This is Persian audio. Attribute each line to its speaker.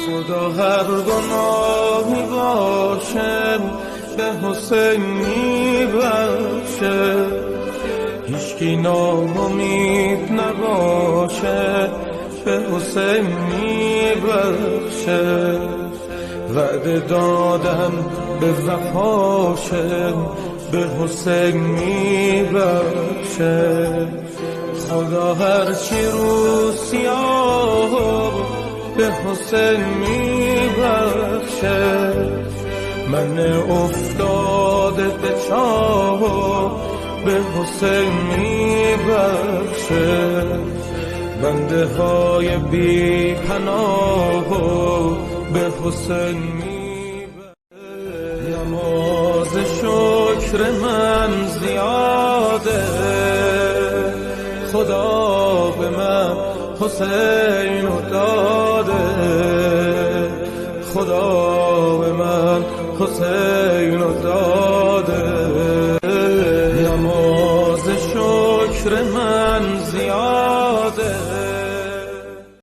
Speaker 1: خدا هر گناهی باشه به حسین میبخشه، هیچکی ناامید نباشه به حسین میبخشه. وعده دادم به وفاشه به حسین میبخشه. خدا هرچی رو سیاه به حسین میبخشه. من افتاده به چاه به حسین میبخشه. بنده های بی پناه به حسین میبخشه. نماز شکر من زیاده، خدا به من حسین داده، خدا به من حسین داده. نماز شکر من زیاده،